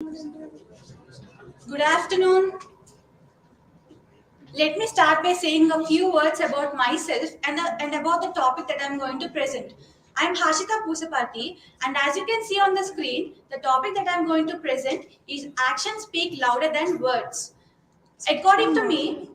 Good afternoon. Let me start by saying a few words about myself and about the topic that I'm going to present. I'm Hashita Pusapati, and as you can see on the screen, the topic that I'm going to present is actions speak louder than words. According to me,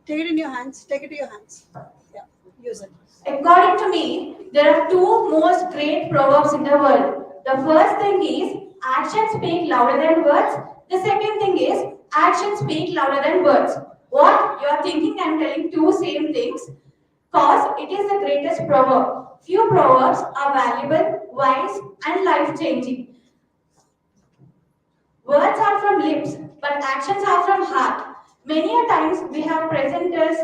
Take it in your hands. Take it to your hands. Yeah, use it. According to me, there are two most great proverbs in the world. The first thing is actions speak louder than words. The second thing is actions speak louder than words. What? You are thinking I am telling two same things? Cause it is the greatest proverb. Few proverbs are valuable, wise, and life changing. Words are from lips, but actions are from heart. Many a times we have presenters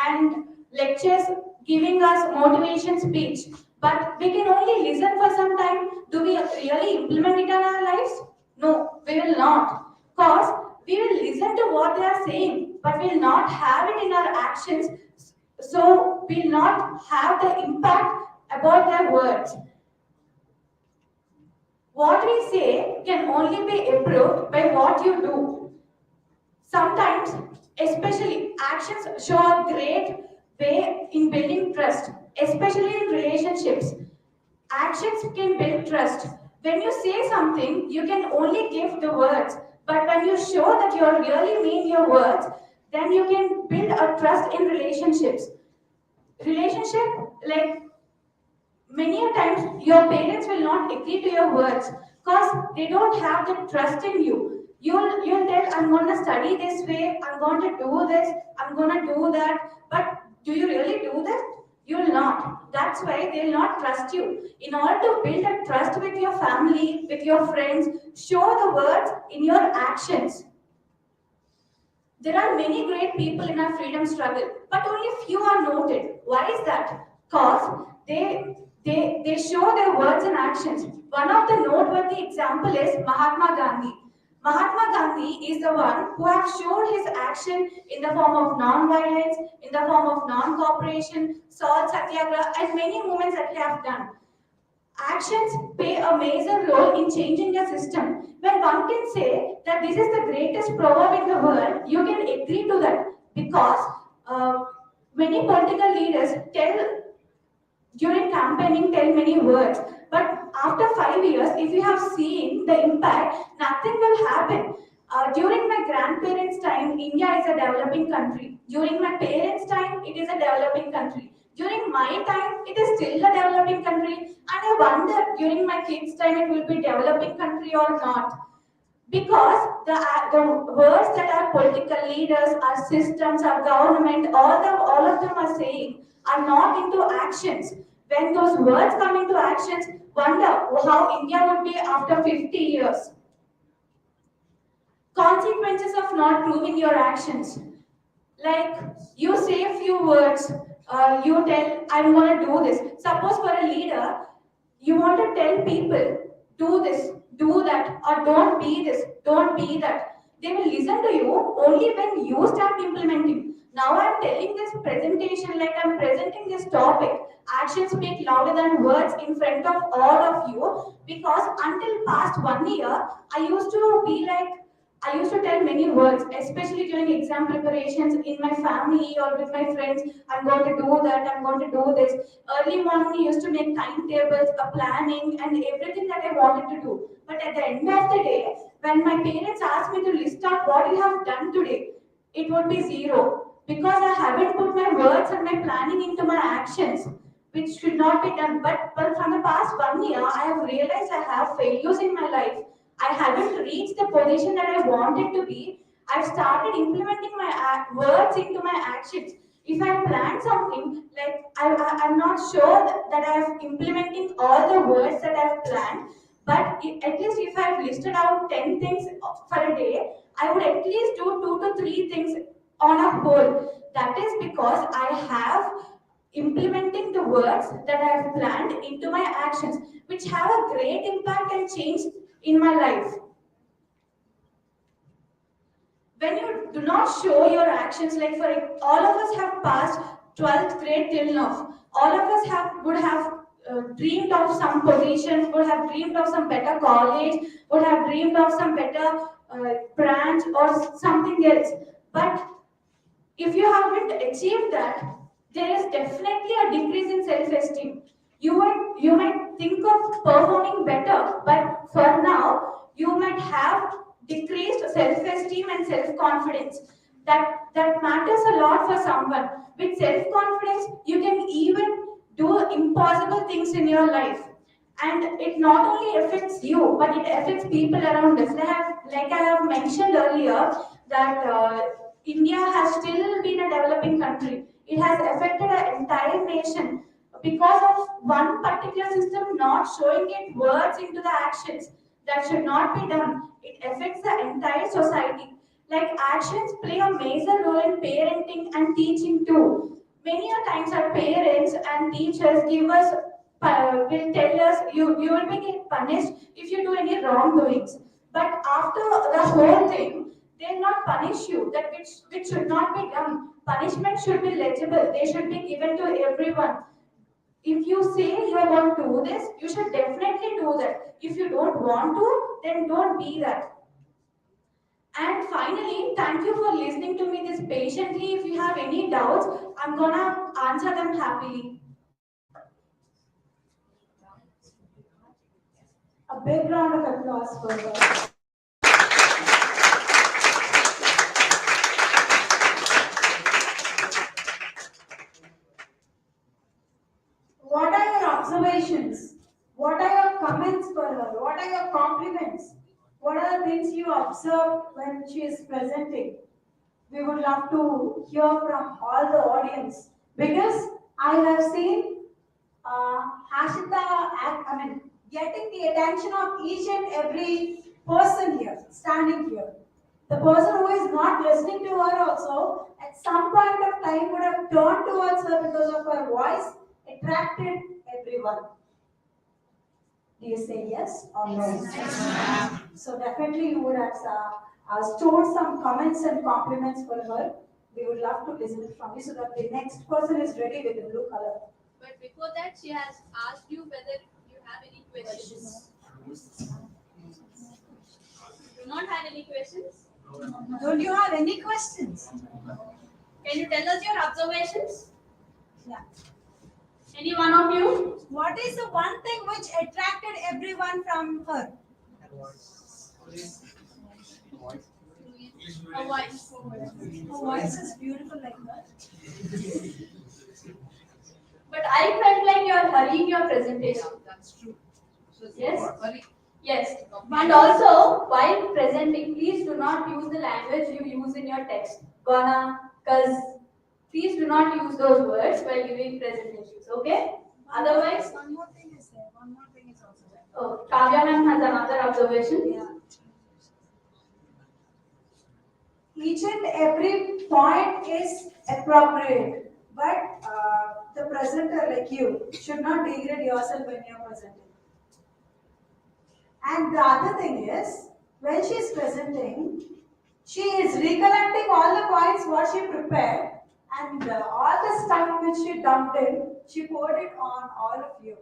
and lectures giving us motivation speech, but we can only listen for some time. Do we really implement it in our lives? No, we will not. Cause we will listen to what they are saying, but we will not have it in our actions. So we will not have the impact about their words. What we say can only be improved by what you do. Sometimes, especially, actions show a great way in building trust, especially in relationships. Actions can build trust. When you say something, you can only give the words, but when you show that you really mean your words, then you can build a trust in relationships. Relationship, like many a times your parents will not agree to your words because they don't have the trust in you. You'll tell, I'm going to study this way, I'm going to do this, I'm going to do that, but do you really do that? You'll not. That's why they'll not trust you. In order to build a trust with your family, with your friends, show the words in your actions. There are many great people in our freedom struggle, but only few are noted. Why is that? Because they show their words and actions. One of the noteworthy example is Mahatma Gandhi. Mahatma Gandhi is the one who has shown his action in the form of non-violence, in the form of non-cooperation, salt satyagraha, and many movements that he have done. Actions play a major role in changing a system. When one can say that this is the greatest proverb in the world, you can agree to that because many political leaders tell during campaigning tell many words, but after 5 years, if you have seen the impact, nothing will happen. During my grandparents' time, India is a developing country. During my parents' time, it is a developing country. During my time, it is still a developing country, and I wonder during my kids' time it will be developing country or not. Because the words that our political leaders, our systems, our government, all of them are saying are not into actions. When those words come into actions, wonder how India would be after 50 years. Consequences of not proving your actions. Like you say a few words, you tell, I'm going to do this. Suppose for a leader, you want to tell people, do this, do that, or don't be this, don't be that. They will listen to you only when you start implementing. Now I'm telling this presentation, like I'm presenting this topic. Actions speak louder than words in front of all of you because until past 1 year, I used to be like I used to tell many words, especially during exam preparations in my family or with my friends. I'm going to do that, I'm going to do this. Early morning, I used to make timetables, a planning, and everything that I wanted to do. But at the end of the day, when my parents asked me to list out what you have done today, it would be zero because I haven't put my words and my planning into my actions, which should not be done. But from the past 1 year, I have realized I have failures in my life. I haven't reached the position that I wanted to be. I've started implementing my words into my actions. If I plan something, like I'm not sure that I'm implementing all the words that I've planned, but at least if I've listed out 10 things for a day, I would at least do 2 to 3 things on a whole. That is because I have implementing the words that I have planned into my actions, which have a great impact and change in my life. When you do not show your actions, like for all of us have passed 12th grade till now, all of us have would have dreamed of some position, would have dreamed of some better college, would have dreamed of some better branch or something else. But if you haven't achieved that, there is definitely a decrease in self-esteem. You might think of performing better, but for now, you might have decreased self-esteem and self-confidence. That matters a lot for someone. With self-confidence, you can even do impossible things in your life. And it not only affects you, but it affects people around us. Like I have mentioned earlier, that India has still been a developing country. It has affected an entire nation because of one particular system not showing it words into the actions that should not be done. It affects the entire society. Like actions play a major role in parenting and teaching too. Many a times our parents and teachers give us will tell us you will be get punished if you do any wrongdoings. But after the whole thing, they'll not punish you. That which should not be done. Punishment should be legible. They should be given to everyone. If you say you want to do this, you should definitely do that. If you don't want to, then don't be that. And finally, thank you for listening to me this patiently. If you have any doubts, I'm gonna answer them happily. A big round of applause for her. What are your observations? What are your comments for her? What are your compliments? What are the things you observe when she is presenting? We would love to hear from all the audience because I have seen Hashita getting the attention of each and every person here, standing here. The person who is not listening to her also, at some point of time, would have turned towards her because of her voice, attracted everyone. Do you say yes or no? Yes. So definitely you would have stored some comments and compliments for her. We would love to listen from you so that the next person is ready with the blue color. But before that, she has asked you whether you have any questions. Do not have any questions? Don't you have any questions? Can you tell us your observations? Yeah. Any one of you? What is the one thing which attracted everyone from her? A voice. Her voice is beautiful like that. But I felt like you are hurrying your presentation. That's true. Yes? Yes. And also, while presenting, please do not use the language you use in your text. Gonna, cuz. Please do not use those words while giving presentations, okay? Otherwise, One more thing is there. One more thing is also there. oh, Kavya ma'am has another observation. Yeah. Each and every point is appropriate, but the presenter, like you, should not degrade yourself when you're presenting. And the other thing is, when she is presenting, she is recollecting all the points what she prepared, and all the stuff which she dumped in, she poured it on all of you.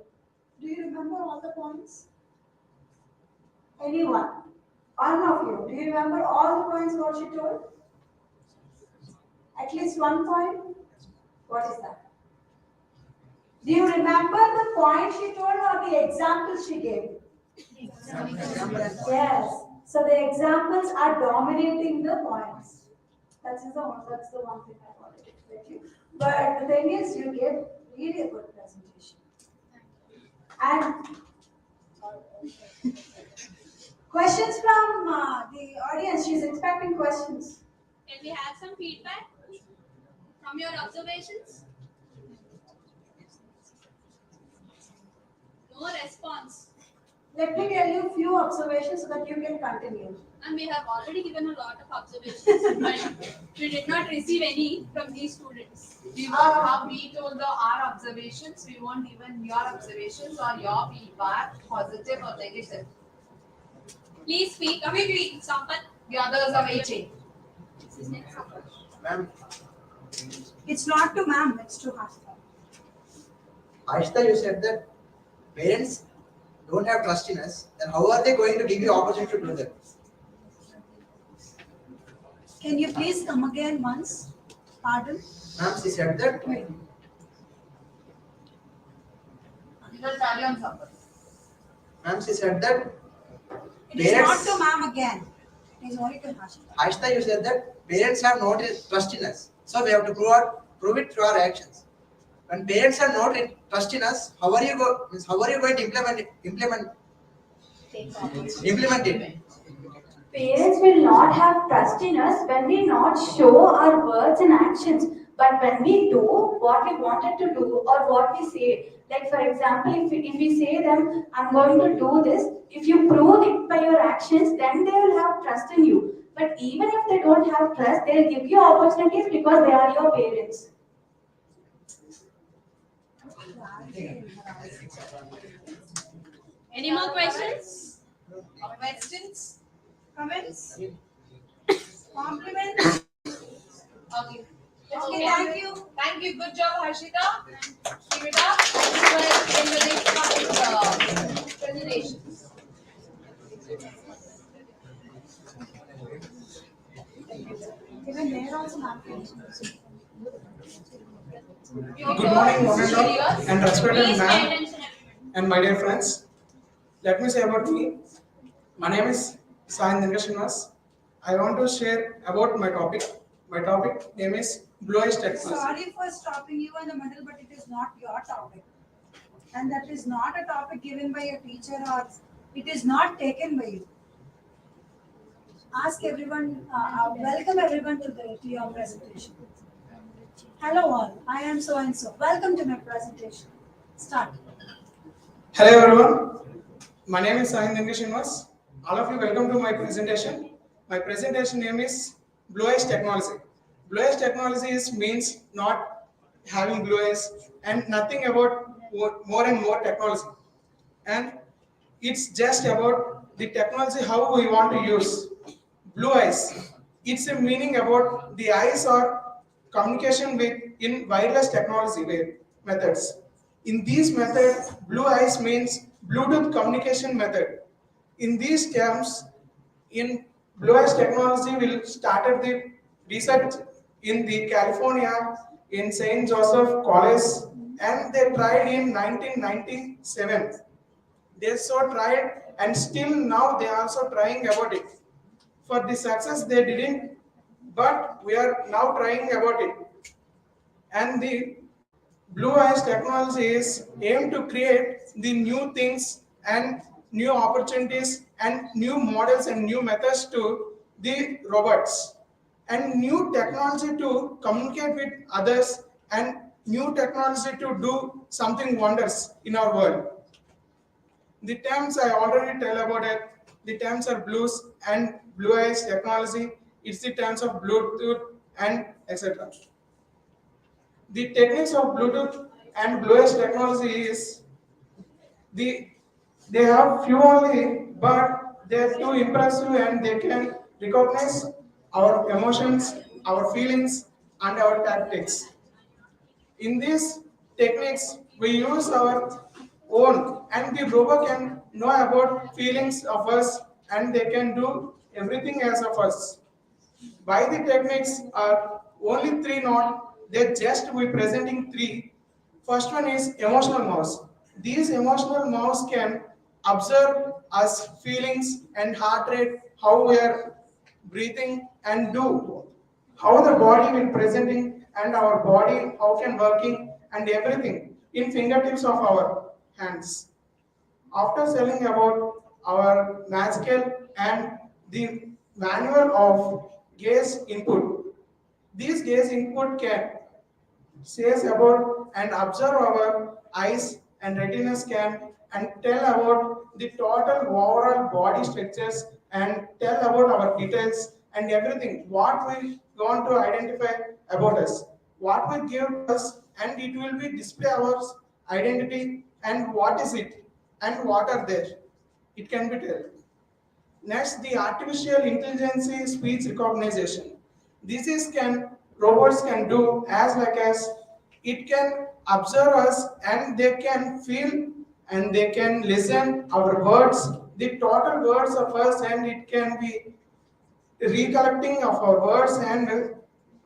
Do you remember all the points? Anyone? One of you. Do you remember all the points what she told? At least one point? What is that? Do you remember the point she told or the examples she gave? Yes. So the examples are dominating the points. That's the one thing I wanted to tell you. But the thing is, you gave really a good presentation. And questions from the audience. She's expecting questions. Can we have some feedback from your observations? No response. Let me tell you a few observations so that you can continue. And we have already given a lot of observations, but we did not receive any from these students. We want how we told our observations. We want even your observations or your feedback, positive or negative. Please speak. Quickly, Sampath. The others are waiting. This is next Sampath. Ma'am, It's not to ma'am, it's to Hashta. Aishta, you said that parents don't have trust in us, then how are they going to give you opportunity to do that? Can you please come again once? Pardon? Ma'am, she said that. Ma'am, she said that. It is not to ma'am again. It is only to Hashita. Ashita, you said that parents have not trust in us, so we have to prove it through our actions. When parents are not trust in us, how are you going to implement it? Parents will not have trust in us when we not show our words and actions. But when we do what we wanted to do or what we say, like for example, if we say them, I'm going to do this, if you prove it by your actions, then they will have trust in you. But even if they don't have trust, they'll give you opportunities because they are your parents. Any more questions? Questions? Comments? Compliments? Okay. Okay, thank you. Thank you. Good job, Harshita. Give it up. Well, in the next presentations. Even there also ma'am. Good morning, Mohammed and respected ma'am and my dear friends. Let me say about me. My name is Sayan Srinivas. I want to share about my topic. My topic name is Blue Eyes Technology. Sorry for stopping you in the middle, but it is not your topic. And that is not a topic given by a teacher or it is not taken by you. Ask everyone, welcome everyone to your presentation. Hello all, I am so and so. Welcome to my presentation. Start. Hello everyone. My name is Sayan Srinivas. All of you welcome to my presentation. My presentation name is Blue Eyes Technology. Blue Eyes Technology means not having blue eyes and nothing about more and more technology. And it's just about the technology how we want to use. Blue eyes. It's a meaning about the eyes or communication with in wireless technology methods. In these methods, blue eyes means Bluetooth communication method. In these terms, in Blue Eyes technology will started the research in the California in Saint Joseph College, and they tried in 1997. They so tried and still now they are also trying about it. For the success they didn't, but we are now trying about it. And the Blue Eyes technology is aimed to create the new things and new opportunities and new models and new methods to the robots and new technology to communicate with others and new technology to do something wonders in our world. The terms I already tell about it. The terms are blues and blue eyes technology. It's the terms of Bluetooth and etc. The techniques of Bluetooth and blue eyes technology is they have few only, but they are too impressive and they can recognize our emotions, our feelings, and our tactics. In these techniques, we use our own, and the robot can know about feelings of us, and they can do everything as of us. Why the techniques are only three not, they just we presenting three. First one is emotional mouse. These emotional mouse can observe us feelings and heart rate, how we are breathing and do how the body will presenting and our body how can working and everything in fingertips of our hands. After telling about our magical and the manual of gaze input, these gaze input can says about and observe our eyes and retina scan and tell about the total overall body structures and tell about our details and everything what we want to identify about us, what we give to us, and it will be display our identity and what is it and what are there, it can be tell. Next, the artificial intelligence speech recognition. This is can robots can do as like as it can observe us and they can feel and they can listen our words, the total words of us, and it can be recollecting of our words, and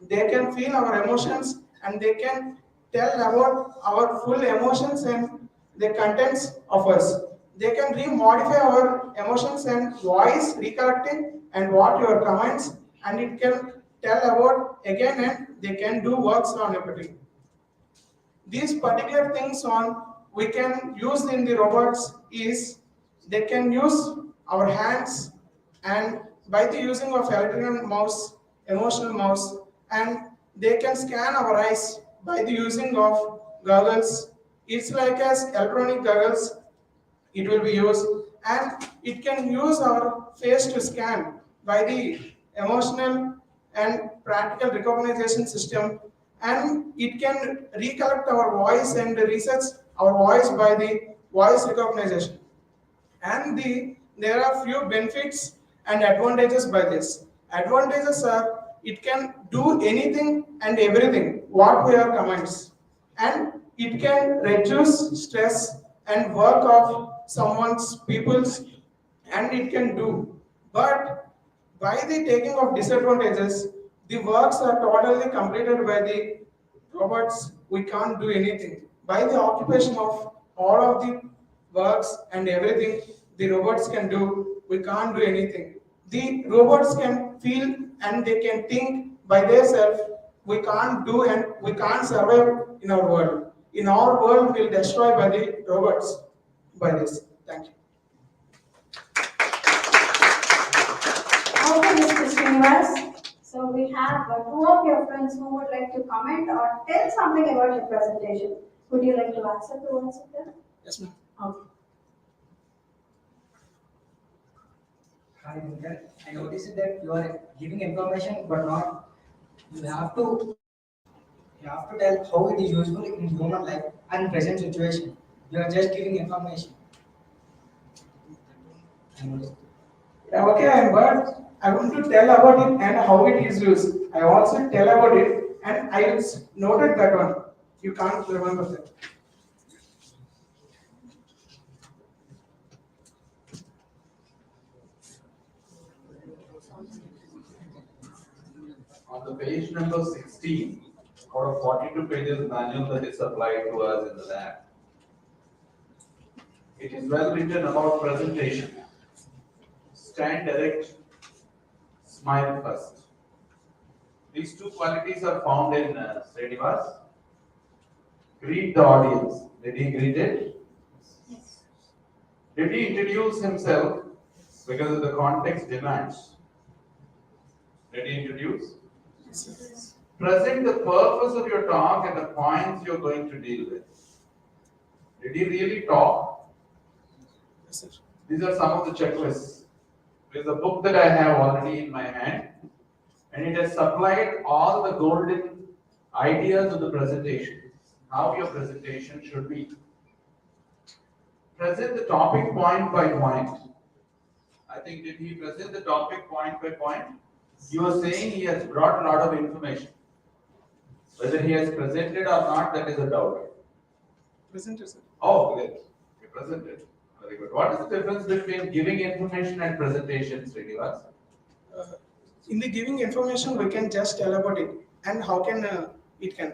they can feel our emotions, and they can tell about our full emotions and the contents of us. They can remodify our emotions and voice recollecting and what your comments, and it can tell about again, and they can do works on empathy. These particular things on we can use in the robots is they can use our hands, and by the using of electrical mouse, emotional mouse, and they can scan our eyes by the using of goggles. It's like as electronic goggles it will be used, and it can use our face to scan by the emotional and practical recognition system, and it can recollect our voice and research our voice by the voice recognition. And there are few benefits and advantages by this. Advantages are it can do anything and everything what we are commands, and it can reduce stress and work of someone's people's, and it can do. But by the taking of disadvantages, the works are totally completed by the robots. We can't do anything. By the occupation of all of the works and everything the robots can do, we can't do anything. The robots can feel and they can think by themselves. We can't do and we can't survive in our world. In our world, we'll destroy by the robots by this. Thank you. Okay, Mr. Srinivas. So we have two of your friends who would like to comment or tell something about your presentation. Would you like to answer the ones of them? Yes, ma'am. Okay. Hi, Vinkat. I noticed that you are giving information, but not. You have to. You have to tell how it is useful in human life and present situation. You are just giving information. I noticed. Yeah, okay, but I want to tell about it and how it is used. I also tell about it and I noted that one. You can't remember that. On the page number 16, out of 42 pages manual that is supplied to us in the lab, it is well written about presentation. Stand erect, smile first. These two qualities are found in Srinivas. Greet the audience. Did he greet it? Yes. Did he introduce himself because of the context demands? Did he introduce? Present the purpose of your talk and the points you're going to deal with. Did he really talk? Yes, sir. These are some of the checklists. There's a book that I have already in my hand, and it has supplied all the golden ideas of the presentation, how your presentation should be. Present the topic point by point. I think, did he present the topic point by point? You are saying he has brought a lot of information. Whether he has presented or not, that is a doubt. Presenter, sir. Oh, great. He presented. Very good. What is the difference between giving information and presentation, Srinivas? In the giving information, we can just tell about it and how can it can.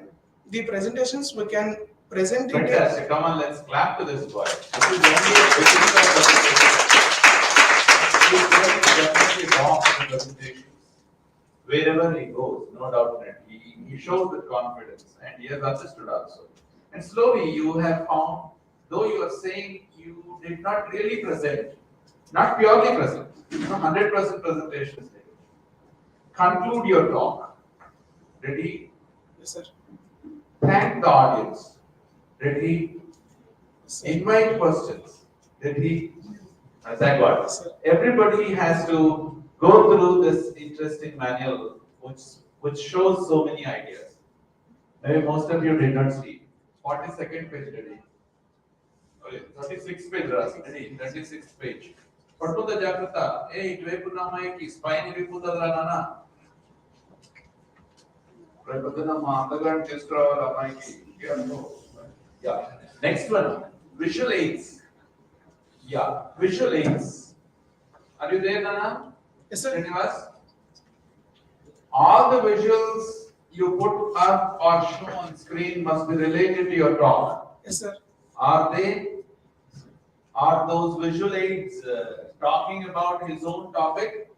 The presentations we can present it. Fantastic. Come on, let's clap to this boy. This is only a beginning of presentation. He is going to definitely rock the presentation. Wherever he goes, no doubt in it. He shows with confidence and he has understood also. And slowly you have found, though you are saying you did not really present, not purely present, 100% presentation. Conclude your talk. Ready? Yes, sir. Thank the audience. Ready? Yes, sir. Invite questions. Ready? Thank God. Yes, sir. Everybody has to go through this interesting manual which shows so many ideas. Maybe most of you did not see. 42nd page ready. Okay, 36th page ready. 36th page. Patuda Jakarta. Hey, itwepu namaiki spine riputadra nana. Prabhadana Mahandagan Tistra Ramaiki. Yeah. Next one. Visual aids. Yeah, visual aids. Are you there, Nana? Yes, sir. Srinivas? All the visuals you put up or show on screen must be related to your talk. Yes, sir. Are they? Are those visual aids talking about his own topic?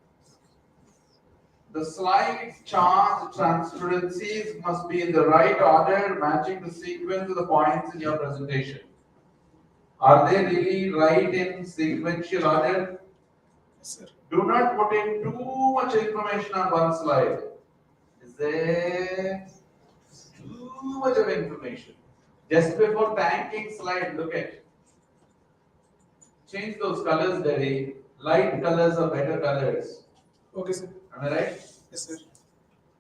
The slides, charts, transparencies must be in the right order, matching the sequence of the points in your presentation. Are they really right in sequential order? Yes, sir. Do not put in too much information on one slide. Is there too much of information? Just before thanking slide, look at. Change those colors, Daddy. Light colors are better colors. Okay, sir. Am I right? Yes, sir.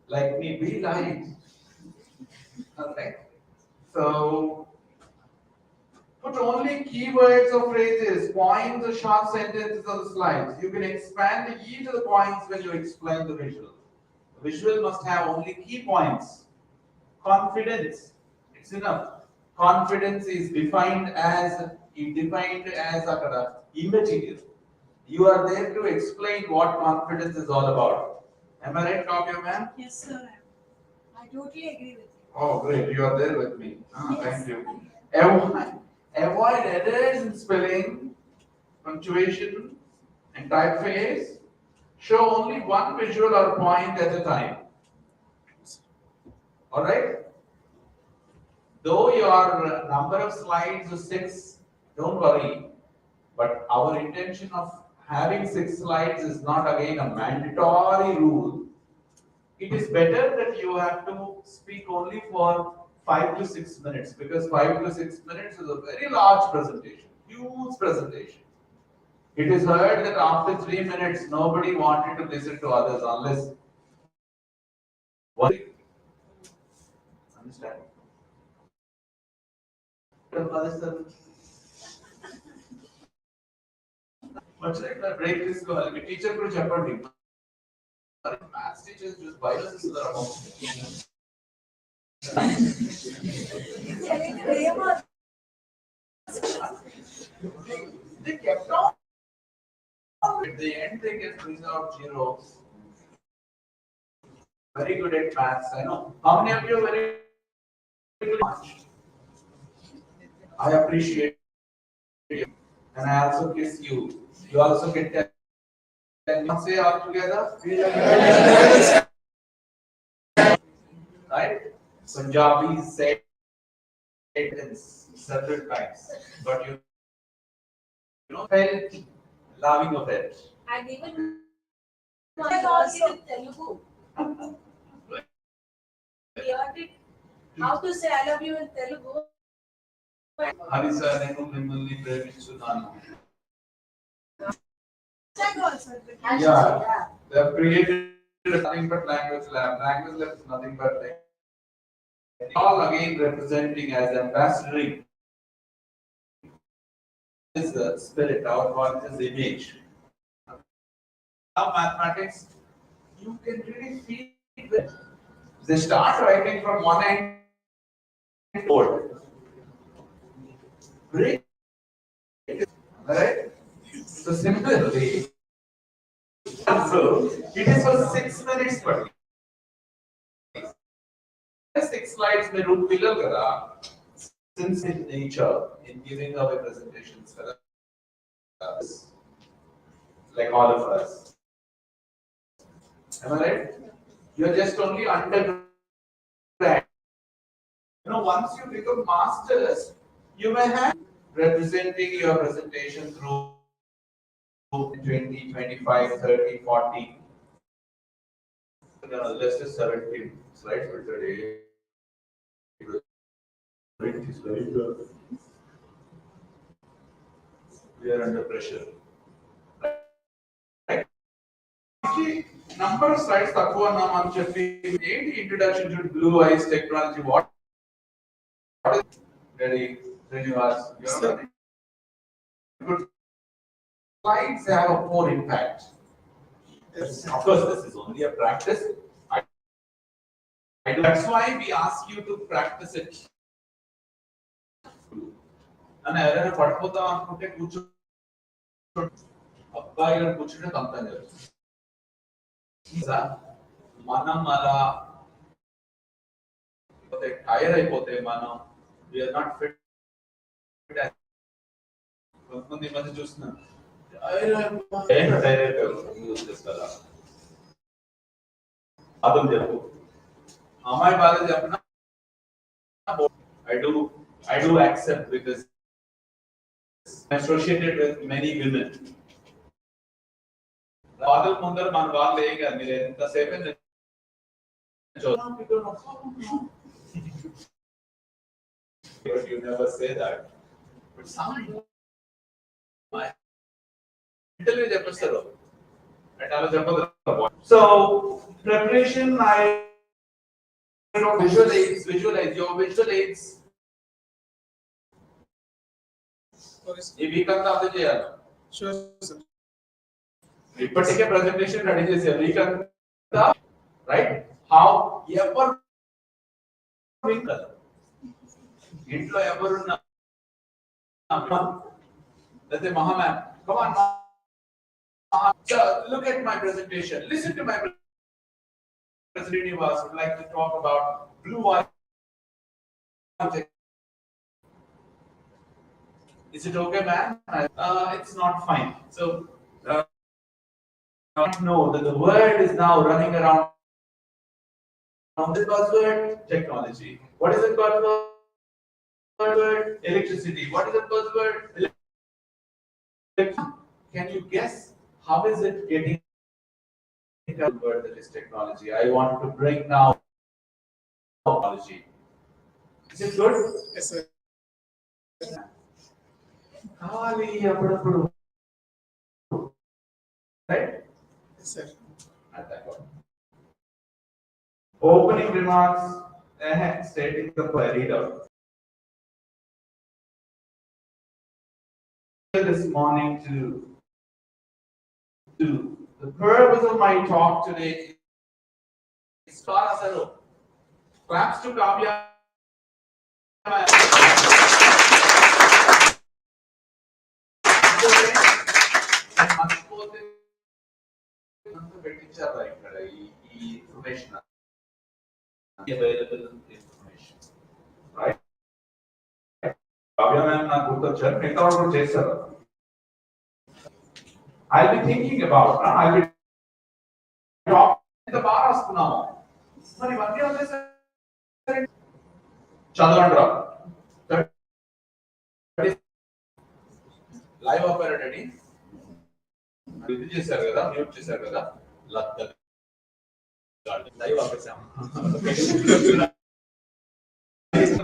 Like me, be light. Okay. So put only keywords or phrases, points or short sentences on the slides. You can expand each of the points when you explain the visual. The visual must have only key points. Confidence. It's enough. Confidence is defined as immaterial. You are there to explain what confidence is all about. Am I right, Kavya ma'am? Yes, sir. I totally agree with you. Oh, great. You are there with me. Thank you. Avoid errors in spelling, punctuation, and typeface. Show only one visual or point at a time. All right? Though your number of slides is 6, don't worry. But our intention of having 6 slides is not again a mandatory rule. It is better that you have to speak only for 5 to 6 minutes, because 5 to 6 minutes is a very large presentation, huge presentation. It is heard that after 3 minutes, nobody wanted to listen to others unless one. Understand? Break this call. Teacher could చెప్పండి. Maths teachers just violence ఇస్తున్నారు. They kept on. At the end, they can bring out zeros. Very good at maths. I know. How many of you are very good at maths? I appreciate you. And I also kiss you. You also get 10. Say all together. Right? Punjabis say it in several times. But you know, felt loving of it. And even also Telugu. We learned it how to say I love you in Telugu. Hari sir, నేను మిమ్మల్ని ప్రేమిస్తున్నాను. Yeah, they have created nothing but language lab. Language lab is nothing but all again representing as ambassadoring is the spirit, our conscious image. Now mathematics, you can really feel it. They start writing from one end forward. Break. Right? So similarly, so it is for 6 minutes per 6 slides may root below kada. Since in nature, in giving away presentations, like all of us. Am I right? You are just only undergrad. You know, once you become masters, you may have representing your presentation through 20, 25, 30, 40. Let's just 17 slides for today. It is very good. We are under pressure. Right? Number of slides తక్కువ అన్నామని చెప్పి ఏంటి introduction to blue eyes technology? What is Ready, Srinivas? Good. Slides have a poor impact. Yes. Of course, this is only a practice. That's why we ask you to practice it. And ఎవరైనా పడిపోతాం అనుకుంటే కూర్చో అబ్బాయి గారు కూర్చుంటే complaint చేస్తారు మనం అలా టైర్ అయిపోతే మనం వీఆర్ నాట్ ఫిట్. కొంతమంది ఈ మధ్య చూస్తున్నాం టైర్ అయిపోయారు కదా అర్థం చెప్పు అమ్మాయి బాధ చెప్పిన I do accept because I'm associated with many women. బాధల ముందర మన వాళ్ళు ఏం కాదు మీరు ఎంతసేపు but you never say that. But some interview చెప్పేస్తారు అంటే అలా చెప్పదు. So preparation I visualize your visual aids ఈ వీక్ అంతా అదే చేయాలి. Sure, sir. ఇప్పటికే ప్రెజెంటేషన్ రెడీ చేశారు వీక్ అంతా రైట్ హౌ ఎవర్ ఇంట్లో ఎవరున్నా let's say Mahaman, come on, so look at my presentation, listen to my presentation. I would like to talk about blue eye. Is it okay, man? It's not fine. So, I know that the world is now running around. The buzzword technology. What is the buzzword? Electricity. What is the buzzword? Can you guess how is it getting the word that is technology? I want to bring now technology. Is it good? Yes, sir. Right? Yes, sir. At that point. Opening remarks, stating the reader. This morning to the purpose of my talk today is claps to Kavya. Information available information, right? I'll be thinking about. I'll be talking the bar now. Sorry, what do you say? Chandra. Live operator. ఇది చేశారు కదా mute చేశారు కదా live ఆపేసాం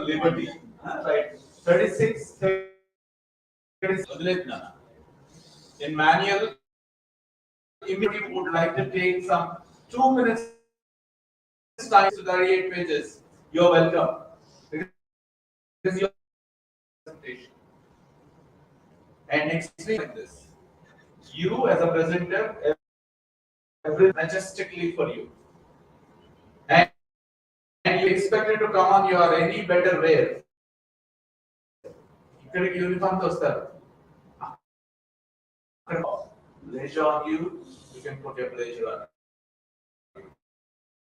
Liberty right 36 వదిలేస్తున్నాను in manual if you would like to take some 2 minutes time to 38 pages you're welcome this is your presentation and next like this you as a presenter everything majestically for you and you expected to come on your any better wear ఇక్కడికి uniform తో వస్తారు blazer on you can put your blazer on